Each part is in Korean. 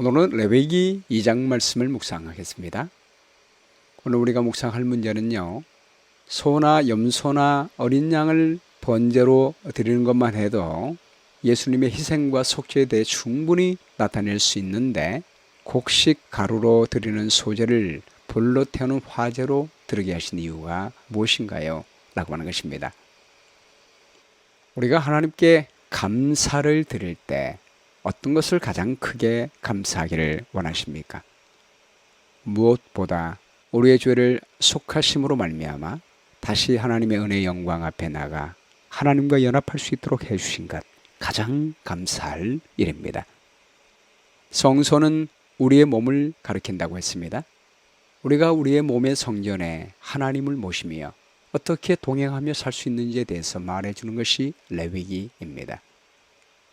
오늘은 레위기 2장 말씀을 묵상하겠습니다. 오늘 우리가 묵상할 문제는요, 소나 염소나 어린 양을 번제로 드리는 것만 해도 예수님의 희생과 속죄에 대해 충분히 나타낼 수 있는데, 곡식 가루로 드리는 소제를 불로 태우는 화제로 드리게 하신 이유가 무엇인가요? 라고 하는 것입니다. 우리가 하나님께 감사를 드릴 때 어떤 것을 가장 크게 감사하기를 원하십니까? 무엇보다 우리의 죄를 속하심으로 말미암아 다시 하나님의 은혜의 영광 앞에 나가 하나님과 연합할 수 있도록 해주신 것, 가장 감사할 일입니다. 성소는 우리의 몸을 가리킨다고 했습니다. 우리가 우리의 몸의 성전에 하나님을 모시며 어떻게 동행하며 살 수 있는지에 대해서 말해주는 것이 레위기입니다.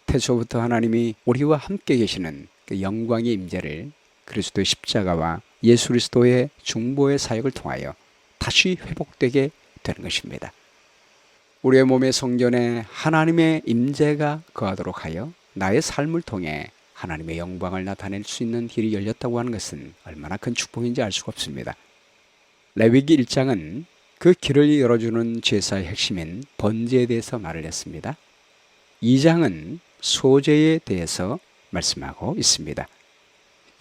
태초부터 하나님이 우리와 함께 계시는 그 영광의 임재를 그리스도의 십자가와 예수 그리스도의 중보의 사역을 통하여 다시 회복되게 되는 것입니다. 우리의 몸의 성전에 하나님의 임재가 거하도록 하여 나의 삶을 통해 하나님의 영광을 나타낼 수 있는 길이 열렸다고 하는 것은 얼마나 큰 축복인지 알 수가 없습니다. 레위기 1장은 그 길을 열어주는 제사의 핵심인 번제에 대해서 말을 했습니다. 2장은 소제에 대해서 말씀하고 있습니다.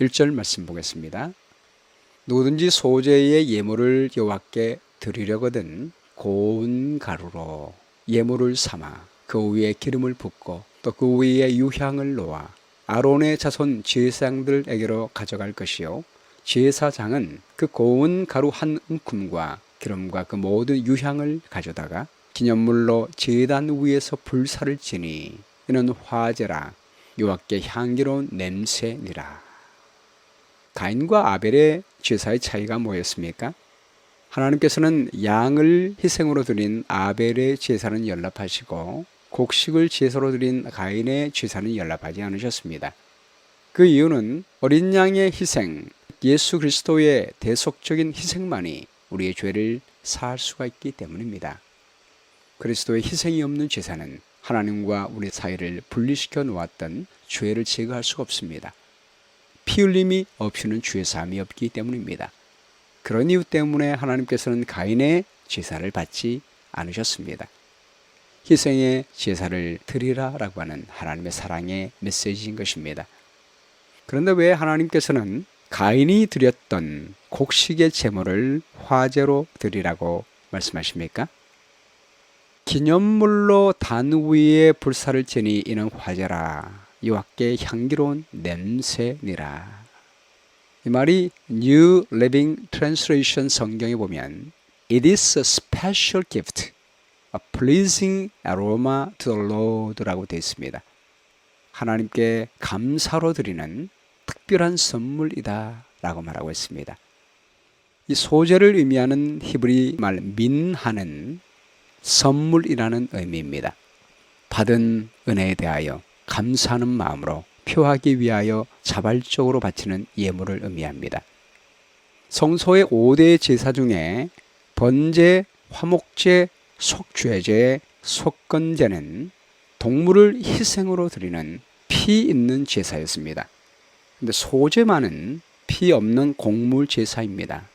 1절 말씀 보겠습니다. 누구든지 소제의 예물을 여호와께 드리려거든 고운 가루로 예물을 삼아 그 위에 기름을 붓고 또 그 위에 유향을 놓아 아론의 자손 제사장들에게로 가져갈 것이요, 제사장은 그 고운 가루 한 움큼과 기름과 그 모든 유향을 가져다가 기념물로 제단 위에서 불사를 지니 이는 화제라, 여호와께 향기로운 냄새니라. 가인과 아벨의 제사의 차이가 뭐였습니까? 하나님께서는 양을 희생으로 드린 아벨의 제사는 연락하시고 곡식을 제사로 드린 가인의 제사는 연락하지 않으셨습니다. 그 이유는 어린 양의 희생, 예수 그리스도의 대속적인 희생만이 우리의 죄를 사할 수가 있기 때문입니다. 그리스도의 희생이 없는 제사는 하나님과 우리 사이를 분리시켜 놓았던 죄를 제거할 수가 없습니다. 피 흘림이 없이는 죄 사함이 없기 때문입니다. 그런 이유 때문에 하나님께서는 가인의 제사를 받지 않으셨습니다. 희생의 제사를 드리라라고 하는 하나님의 사랑의 메시지인 것입니다. 그런데 왜 하나님께서는 가인이 드렸던 곡식의 제물을 화제로 드리라고 말씀하십니까? 기념물로 단 위에 불사를 지니 이는 화제라, 여호와께 향기로운 냄새니라. 이 말이 New Living Translation 성경에 보면 It is a special gift, a pleasing aroma to the Lord라고 되어 있습니다. 하나님께 감사로 드리는 특별한 선물이다 라고 말하고 있습니다. 이 소제를 의미하는 히브리 말 민하는 선물이라는 의미입니다. 받은 은혜에 대하여 감사하는 마음으로 표하기 위하여 자발적으로 바치는 예물을 의미합니다. 성소의 5대 제사 중에 번제, 화목제, 속죄제, 속건제는 동물을 희생으로 드리는 피 있는 제사였습니다. 근데 소제만은 피 없는 곡물 제사입니다.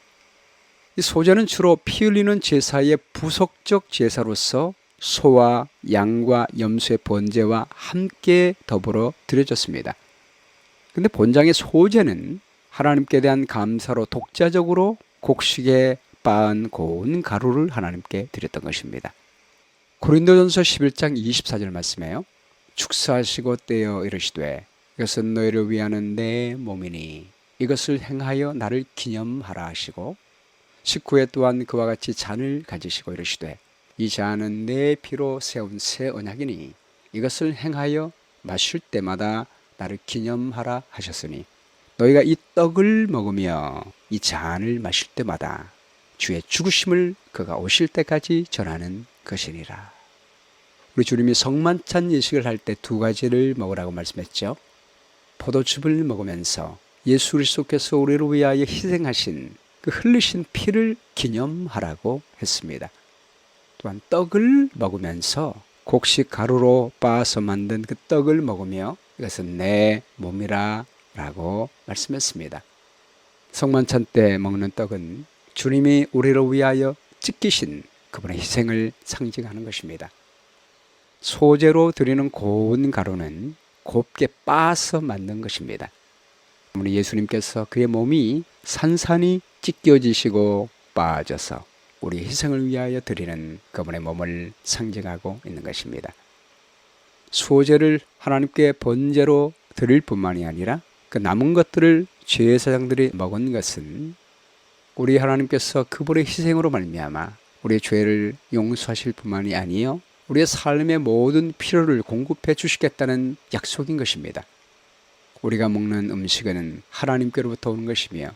이 소제는 주로 피 흘리는 제사의 부속적 제사로서 소와 양과 염소의 번제와 함께 더불어 드려졌습니다. 근데 본장의 소제는 하나님께 대한 감사로 독자적으로 곡식에 빻은 고운 가루를 하나님께 드렸던 것입니다. 고린도전서 11장 24절 말씀에요. 축사하시고 떼어 이르시되 이것은 너희를 위하는 내 몸이니 이것을 행하여 나를 기념하라 하시고, 19회 또한 그와 같이 잔을 가지시고 이르시되 이 잔은 내 피로 세운 새 언약이니 이것을 행하여 마실 때마다 나를 기념하라 하셨으니 너희가 이 떡을 먹으며 이 잔을 마실 때마다 주의 죽으심을 그가 오실 때까지 전하는 것이니라. 우리 주님이 성만찬 예식을 할 때 2가지를 먹으라고 말씀했죠. 포도즙을 먹으면서 예수 그리스도께서 우리를 위하여 희생하신 그 흘리신 피를 기념하라고 했습니다. 또한 떡을 먹으면서 곡식 가루로 빻아서 만든 그 떡을 먹으며 이것은 내 몸이라 라고 말씀했습니다. 성만찬 때 먹는 떡은 주님이 우리를 위하여 찢기신 그분의 희생을 상징하는 것입니다. 소제로 드리는 고운 가루는 곱게 빻아서 만든 것입니다. 우리 예수님께서 그의 몸이 산산이 찢겨지시고 빠져서 우리 희생을 위하여 드리는 그분의 몸을 상징하고 있는 것입니다. 소제를 하나님께 번제로 드릴 뿐만이 아니라 그 남은 것들을 제사장들이 먹은 것은 우리 하나님께서 그분의 희생으로 말미암아 우리의 죄를 용서하실 뿐만이 아니요 우리의 삶의 모든 필요를 공급해 주시겠다는 약속인 것입니다. 우리가 먹는 음식은 하나님께로부터 오는 것이며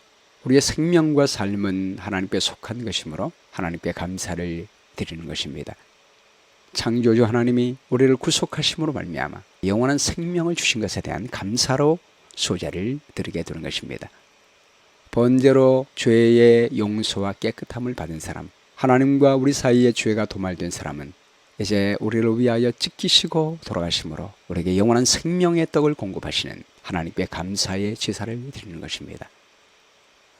우리의 생명과 삶은 하나님께 속한 것이므로 하나님께 감사를 드리는 것입니다. 창조주 하나님이 우리를 구속하심으로 말미암아 영원한 생명을 주신 것에 대한 감사로 소제를 드리게 되는 것입니다. 번제로 죄의 용서와 깨끗함을 받은 사람, 하나님과 우리 사이에 죄가 도말된 사람은 이제 우리를 위하여 찢기시고 돌아가심으로 우리에게 영원한 생명의 떡을 공급하시는 하나님께 감사의 제사를 드리는 것입니다.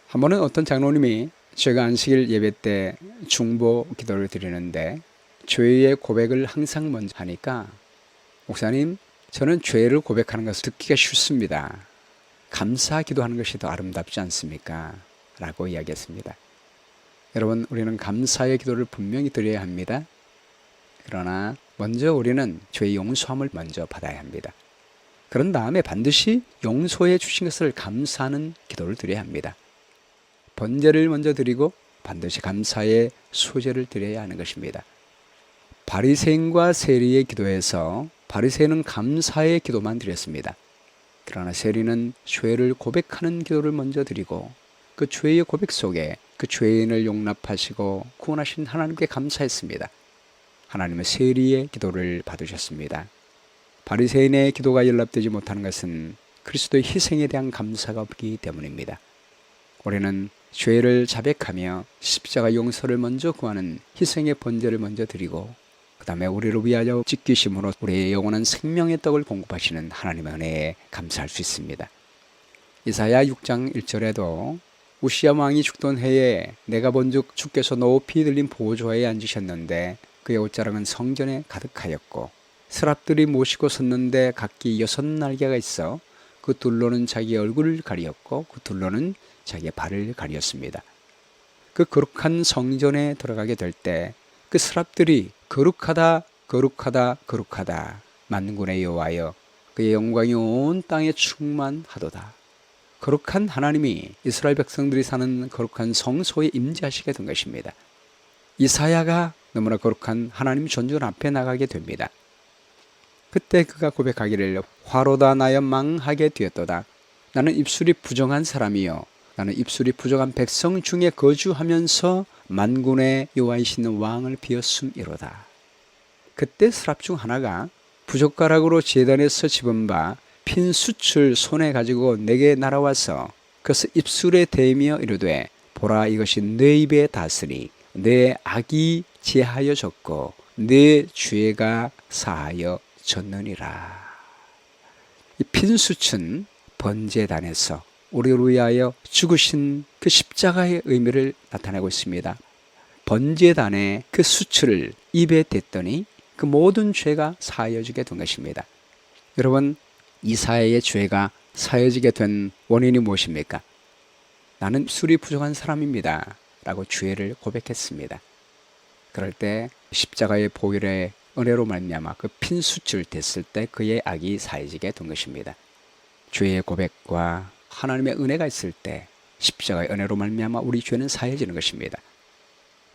한 번은 어떤 장로님이 제가 안식일 예배 때 중보 기도를 드리는데 죄의 고백을 항상 먼저 하니까 목사님, 저는 죄를 고백하는 것을 듣기가 싫습니다. 감사 기도하는 것이 더 아름답지 않습니까? 라고 이야기했습니다. 여러분, 우리는 감사의 기도를 분명히 드려야 합니다. 그러나 먼저 우리는 죄의 용서함을 먼저 받아야 합니다. 그런 다음에 반드시 용서해 주신 것을 감사하는 기도를 드려야 합니다. 번제를 먼저 드리고 반드시 감사의 소제를 드려야 하는 것입니다. 바리새인과 세리의 기도에서 바리새인은 감사의 기도만 드렸습니다. 그러나 세리는 죄를 고백하는 기도를 먼저 드리고 그 죄의 고백 속에 그 죄인을 용납하시고 구원하신 하나님께 감사했습니다. 하나님은 세리의 기도를 받으셨습니다. 바리새인의 기도가 연락되지 못하는 것은 그리스도의 희생에 대한 감사가 없기 때문입니다. 우리는 죄를 자백하며 십자가 용서를 먼저 구하는 희생의 번제를 먼저 드리고 그 다음에 우리를 위하여 찢기심으로 우리의 영원한 생명의 떡을 공급하시는 하나님의 은혜에 감사할 수 있습니다. 이사야 6장 1절에도 우시야 왕이 죽던 해에 내가 본즉 주께서 높이 들린 보좌에 앉으셨는데 그의 옷자락은 성전에 가득하였고 스랍들이 모시고 섰는데 각기 6날개가 있어 그 둘로는 자기 얼굴을 가리었고 그 둘로는 자기의 발을 가리었습니다. 그 거룩한 성전에 들어가게 될 때 그 스랍들이 거룩하다 거룩하다 거룩하다 만군의 여호와여 그의 영광이 온 땅에 충만하도다. 거룩한 하나님이 이스라엘 백성들이 사는 거룩한 성소에 임재하시게 된 것입니다. 이사야가 너무나 거룩한 하나님 존전 앞에 나가게 됩니다. 그때 그가 고백하기를 화로다 나여 망하게 되었도다. 나는 입술이 부정한 사람이요 나는 입술이 부정한 백성 중에 거주하면서 만군의 여호와이신 왕을 비었음이로다. 그때 스랍 중 하나가 부젓가락으로 제단에서 집은 바 핀 숯을 손에 가지고 내게 날아와서 그것을 입술에 대며 이르되 보라 이것이 내 입에 닿으니 내 악이 제하여졌고 내 죄가 사하여졌느니라. 이 핀 숯은 번제단에서 우리를 위하여 죽으신 그 십자가의 의미를 나타내고 있습니다. 번제단에 그 숯을 입에 댔더니 그 모든 죄가 사하여지게 된 것입니다. 여러분, 이사야의 죄가 사여지게 된 원인이 무엇입니까? 나는 입술이 부정한 사람입니다 라고 죄를 고백했습니다. 그럴 때 십자가의 보혈의 은혜로 말미암아 그 핀 숯을 댔을 때 그의 악이 사해지게 된 것입니다. 죄의 고백과 하나님의 은혜가 있을 때 십자가의 은혜로 말미암아 우리 죄는 사해지는 것입니다.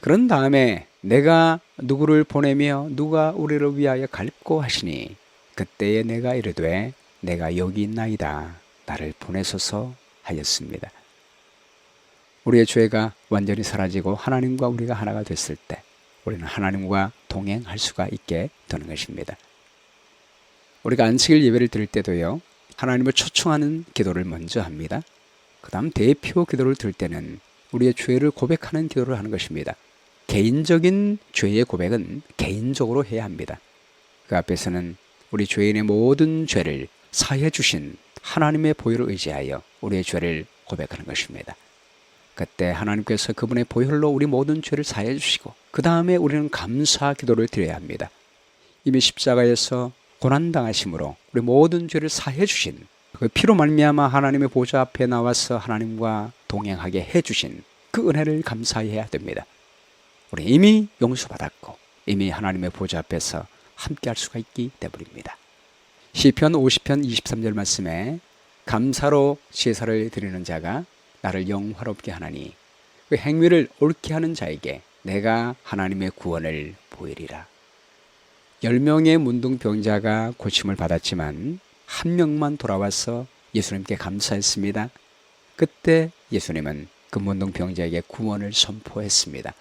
그런 다음에 내가 누구를 보내며 누가 우리를 위하여 갈고 하시니 그때에 내가 이르되 내가 여기 있나이다 나를 보내소서 하였습니다. 우리의 죄가 완전히 사라지고 하나님과 우리가 하나가 됐을 때 우리는 하나님과 동행할 수가 있게 되는 것입니다. 우리가 안식일 예배를 드릴 때도요 하나님을 초청하는 기도를 먼저 합니다. 그 다음 대표 기도를 드릴 때는 우리의 죄를 고백하는 기도를 하는 것입니다. 개인적인 죄의 고백은 개인적으로 해야 합니다. 그 앞에서는 우리 죄인의 모든 죄를 사해 주신 하나님의 보혈을 의지하여 우리의 죄를 고백하는 것입니다. 그때 하나님께서 그분의 보혈로 우리 모든 죄를 사해 주시고 그 다음에 우리는 감사 기도를 드려야 합니다. 이미 십자가에서 고난당하심으로 우리 모든 죄를 사해 주신 그 피로 말미암아 하나님의 보좌 앞에 나와서 하나님과 동행하게 해주신 그 은혜를 감사해야 됩니다. 우리 이미 용서받았고 이미 하나님의 보좌 앞에서 함께할 수가 있기 때문입니다. 시편 50편 23절 말씀에 감사로 제사를 드리는 자가 나를 영화롭게 하나니 그 행위를 옳게 하는 자에게 내가 하나님의 구원을 보이리라. 10명의 문둥병자가 고침을 받았지만 한 명만 돌아와서 예수님께 감사했습니다. 그때 예수님은 그 문둥병자에게 구원을 선포했습니다.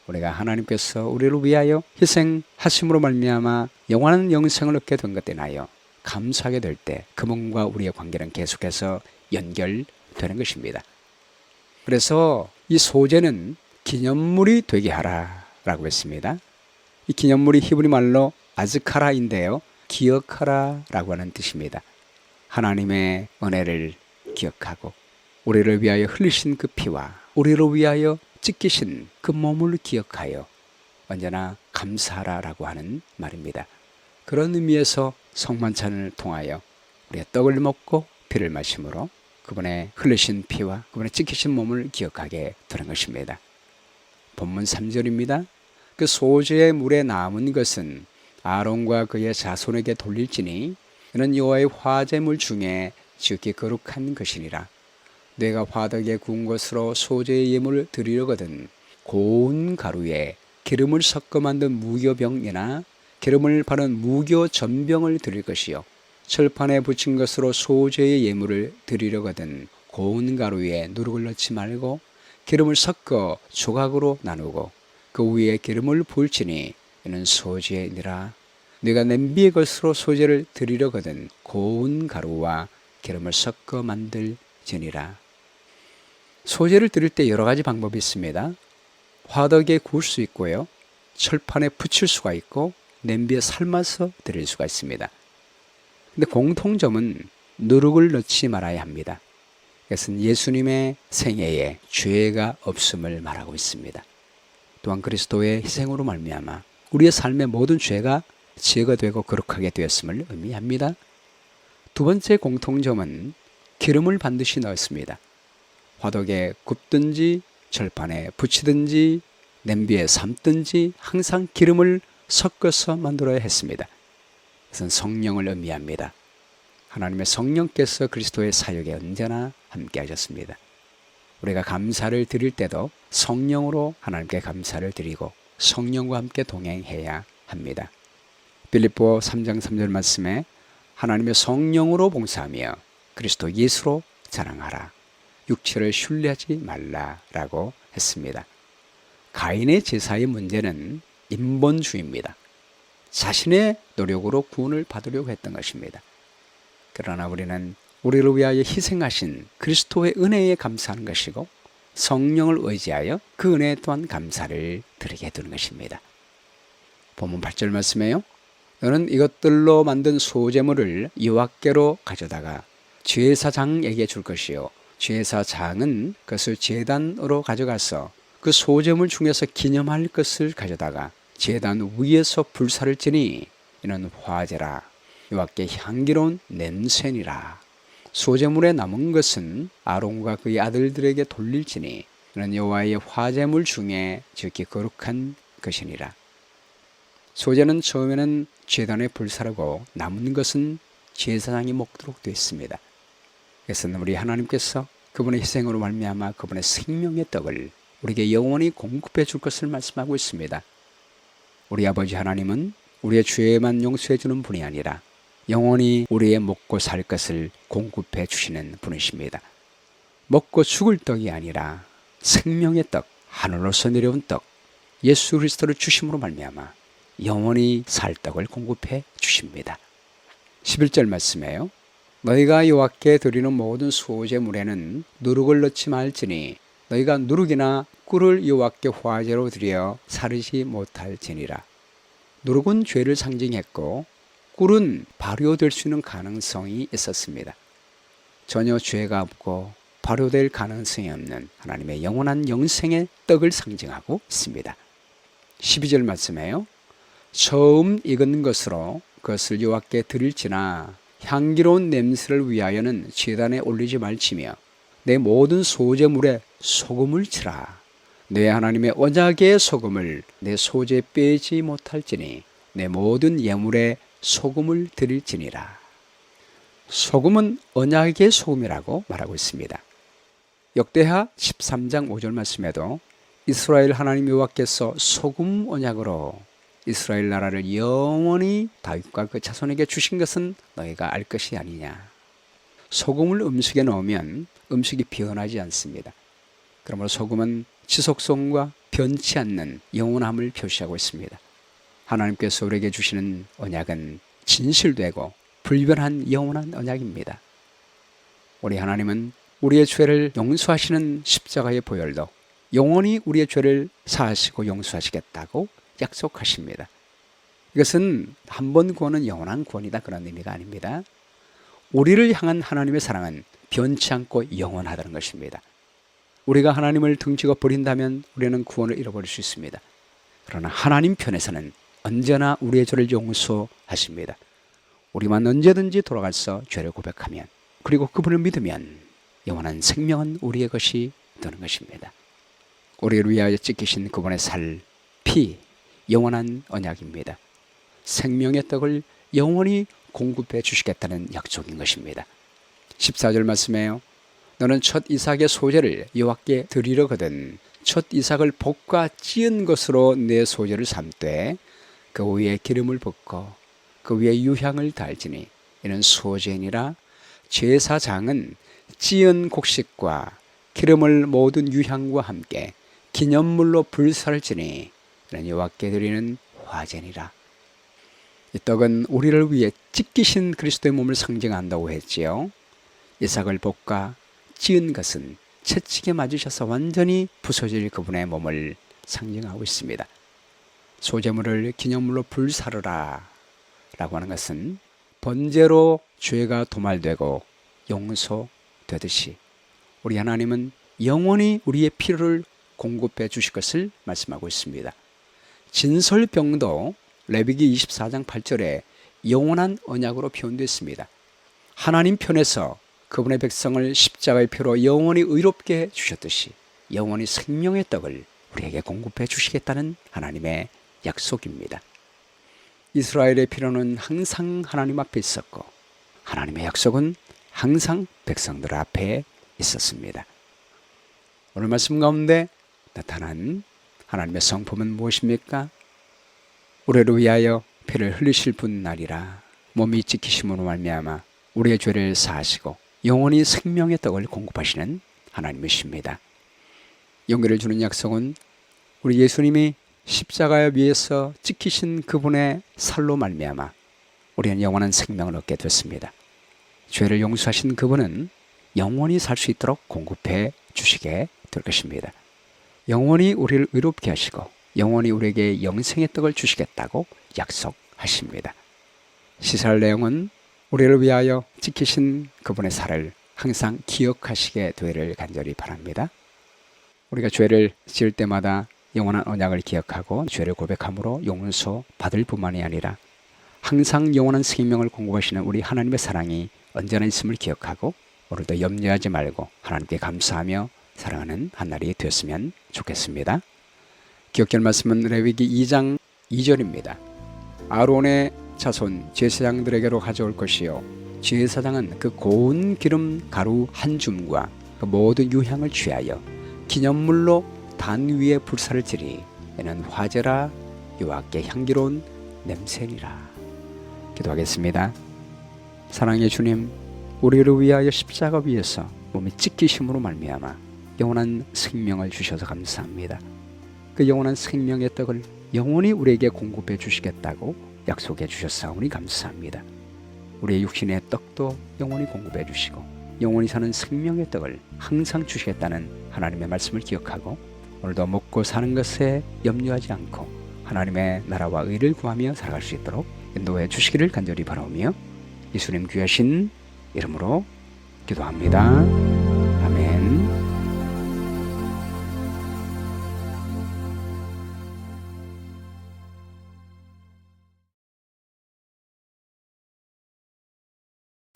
우리가 하나님께서 우리를 위하여 희생하심으로 말미암아 영원한 영생을 얻게 된 것에 인하여 감사하게 될 때 그분과 우리의 관계는 계속해서 연결되는 것입니다. 그래서 이 소제는 기념물이 되게 하라라고 했습니다. 이 기념물이 히브리 말로 아즈카라인데요, 기억하라라고 하는 뜻입니다. 하나님의 은혜를 기억하고 우리를 위하여 흘리신 그 피와 우리를 위하여 찢기신 그 몸을 기억하여 언제나 감사하라라고 하는 말입니다. 그런 의미에서 성만찬을 통하여 우리가 떡을 먹고 피를 마심으로 그분의 흘리신 피와 그분의 찢기신 몸을 기억하게 되는 것입니다. 본문 3절입니다. 그 소제의 물에 남은 것은 아론과 그의 자손에게 돌릴지니 이는 여호와의 화제물 중에 지극히 거룩한 것이니라. 내가 화덕에 구운 것으로 소제의 예물을 드리려거든 고운 가루에 기름을 섞어 만든 무교병이나 기름을 바른 무교 전병을 드릴 것이요 철판에 붙인 것으로 소제의 예물을 드리려거든 고운 가루에 누룩을 넣지 말고 기름을 섞어 조각으로 나누고 그 위에 기름을 부을지니 이는 소제니라. 네가 냄비의 것으로 소제를 드리려거든 고운 가루와 기름을 섞어 만들지니라. 소제를 드릴 때 여러 가지 방법이 있습니다. 화덕에 구울 수 있고요, 철판에 붙일 수가 있고 냄비에 삶아서 드릴 수가 있습니다. 근데 공통점은 누룩을 넣지 말아야 합니다. 이것은 예수님의 생애에 죄가 없음을 말하고 있습니다. 또한 그리스도의 희생으로 말미암아 우리의 삶의 모든 죄가 제거되고 거룩하게 되었음을 의미합니다. 두 번째 공통점은 기름을 반드시 넣었습니다. 화덕에 굽든지 절판에 붙이든지 냄비에 삶든지 항상 기름을 섞어서 만들어야 했습니다. 그것은 성령을 의미합니다. 하나님의 성령께서 그리스도의 사역에 언제나 함께 하셨습니다. 우리가 감사를 드릴 때도 성령으로 하나님께 감사를 드리고 성령과 함께 동행해야 합니다. 빌립보 3장 3절 말씀에 하나님의 성령으로 봉사하며 그리스도 예수로 자랑하라. 육체를 신뢰하지 말라라고 했습니다. 가인의 제사의 문제는 인본주의입니다. 자신의 노력으로 구원을 받으려고 했던 것입니다. 그러나 우리는 우리를 위하여 희생하신 그리스도의 은혜에 감사하는 것이고 성령을 의지하여 그 은혜 또한 감사를 드리게 되는 것입니다. 본문 8절 말씀에요. 너는 이것들로 만든 소제물을 여호와께로 가져다가 제사장에게 줄 것이요 제사장은 그것을 제단으로 가져가서 그 소제물 중에서 기념할 것을 가져다가 제단 위에서 불사를 지니 이는 화제라. 여호와께 향기로운 냄새니라. 소제물에 남은 것은 아론과 그의 아들들에게 돌릴지니 이는 여호와의 화제물 중에 지극히 거룩한 것이니라. 소제는 처음에는 제단에 불사르고 남은 것은 제사장이 먹도록 되어 있습니다. 그래서 우리 하나님께서 그분의 희생으로 말미암아 그분의 생명의 떡을 우리에게 영원히 공급해 줄 것을 말씀하고 있습니다. 우리 아버지 하나님은 우리의 죄만 용서해 주는 분이 아니라 영원히 우리의 먹고 살 것을 공급해 주시는 분이십니다. 먹고 죽을 떡이 아니라 생명의 떡, 하늘로서 내려온 떡, 예수 그리스도를 주심으로 말미암아 영원히 살 떡을 공급해 주십니다. 11절 말씀에요. 너희가 여호와께 드리는 모든 소제물에는 누룩을 넣지 말지니 너희가 누룩이나 꿀을 여호와께 화제로 드려 사르지 못할지니라. 누룩은 죄를 상징했고 꿀은 발효될 수 있는 가능성이 있었습니다. 전혀 죄가 없고 발효될 가능성이 없는 하나님의 영원한 영생의 떡을 상징하고 있습니다. 12절 말씀에요. 처음 익은 것으로 그것을 여호와께 드릴지나 향기로운 냄새를 위하여는 제단에 올리지 말지며 내 모든 소제물에 소금을 치라. 내 하나님의 언약의 소금을 내 소제에 빼지 못할지니 내 모든 예물에 소금을 드릴지니라. 소금은 언약의 소금이라고 말하고 있습니다. 역대하 13장 5절 말씀에도 이스라엘 하나님 여호와께서 소금 언약으로 이스라엘 나라를 영원히 다윗과 그 자손에게 주신 것은 너희가 알 것이 아니냐. 소금을 음식에 넣으면 음식이 변하지 않습니다. 그러므로 소금은 지속성과 변치 않는 영원함을 표시하고 있습니다. 하나님께서 우리에게 주시는 언약은 진실되고 불변한 영원한 언약입니다. 우리 하나님은 우리의 죄를 용서하시는 십자가의 보혈로 영원히 우리의 죄를 사하시고 용서하시겠다고 약속하십니다. 이것은 한 번 구원은 영원한 구원이다 그런 의미가 아닙니다. 우리를 향한 하나님의 사랑은 변치 않고 영원하다는 것입니다. 우리가 하나님을 등지고 버린다면 우리는 구원을 잃어버릴 수 있습니다. 그러나 하나님 편에서는 언제나 우리의 죄를 용서하십니다. 우리만 언제든지 돌아가서 죄를 고백하면 그리고 그분을 믿으면 영원한 생명은 우리의 것이 되는 것입니다. 우리를 위하여 찢기신 그분의 살, 피, 영원한 언약입니다. 생명의 떡을 영원히 공급해 주시겠다는 약속인 것입니다. 14절 말씀에요. 너는 첫 이삭의 소제를 여호와께 드리려거든 첫 이삭을 볶아 찌은 것으로 내 소제를 삼되 그 위에 기름을 붓고 그 위에 유향을 달지니 이는 소제니라. 제사장은 찌은 곡식과 기름을 모든 유향과 함께 기념물로 불사를 지니 이는 여호와께 드리는 화제니라. 이 떡은 우리를 위해 찢기신 그리스도의 몸을 상징한다고 했지요. 이삭을 볶아 찌은 것은 채찍에 맞으셔서 완전히 부서질 그분의 몸을 상징하고 있습니다. 소제물을 기념물로 불사르라 라고 하는 것은 번제로 죄가 도말되고 용서되듯이 우리 하나님은 영원히 우리의 필요를 공급해 주실 것을 말씀하고 있습니다. 진설병도 레위기 24장 8절에 영원한 언약으로 표현되어 있습니다. 하나님 편에서 그분의 백성을 십자가의 표로 영원히 의롭게 주셨듯이 영원히 생명의 떡을 우리에게 공급해 주시겠다는 하나님의 약속입니다. 이스라엘의 필요는 항상 하나님 앞에 있었고 하나님의 약속은 항상 백성들 앞에 있었습니다. 오늘 말씀 가운데 나타난 하나님의 성품은 무엇입니까? 우리를 위하여 피를 흘리실 분 날이라 몸이 찢기심으로 말미암아 우리의 죄를 사하시고 영원히 생명의 떡을 공급하시는 하나님이십니다. 용기를 주는 약속은 우리 예수님이 십자가에 위에서 찢기신 그분의 살로 말미암아 우리는 영원한 생명을 얻게 됐습니다. 죄를 용서하신 그분은 영원히 살 수 있도록 공급해 주시게 될 것입니다. 영원히 우리를 의롭게 하시고 영원히 우리에게 영생의 떡을 주시겠다고 약속하십니다. 시사할 내용은 우리를 위하여 지키신 그분의 살을 항상 기억하시게 되기를 간절히 바랍니다. 우리가 죄를 지을 때마다 영원한 언약을 기억하고 죄를 고백함으로 용서 받을 뿐만이 아니라 항상 영원한 생명을 공급하시는 우리 하나님의 사랑이 언제나 있음을 기억하고 오늘도 염려하지 말고 하나님께 감사하며 사랑하는 한날이 되었으면 좋겠습니다. 기억할 말씀은 레위기 2장 2절입니다. 아론의 자손 제사장들에게로 가져올 것이요 제사장은 그 고운 기름 가루 한 줌과 그 모든 유향을 취하여 기념물로 단 위에 불사를 지리 이는 화제라 여호와께 향기로운 냄새니라. 기도하겠습니다. 사랑의 주님, 우리를 위하여 십자가 위에서 몸이 찢기심으로 말미암아 영원한 생명을 주셔서 감사합니다. 그 영원한 생명의 떡을 영원히 우리에게 공급해 주시겠다고 약속해 주셨사오니 감사합니다. 우리의 육신의 떡도 영원히 공급해 주시고 영원히 사는 생명의 떡을 항상 주시겠다는 하나님의 말씀을 기억하고 오늘도 먹고 사는 것에 염려하지 않고 하나님의 나라와 의를 구하며 살아갈 수 있도록 인도해 주시기를 간절히 바라오며 예수님 귀하신 이름으로 기도합니다.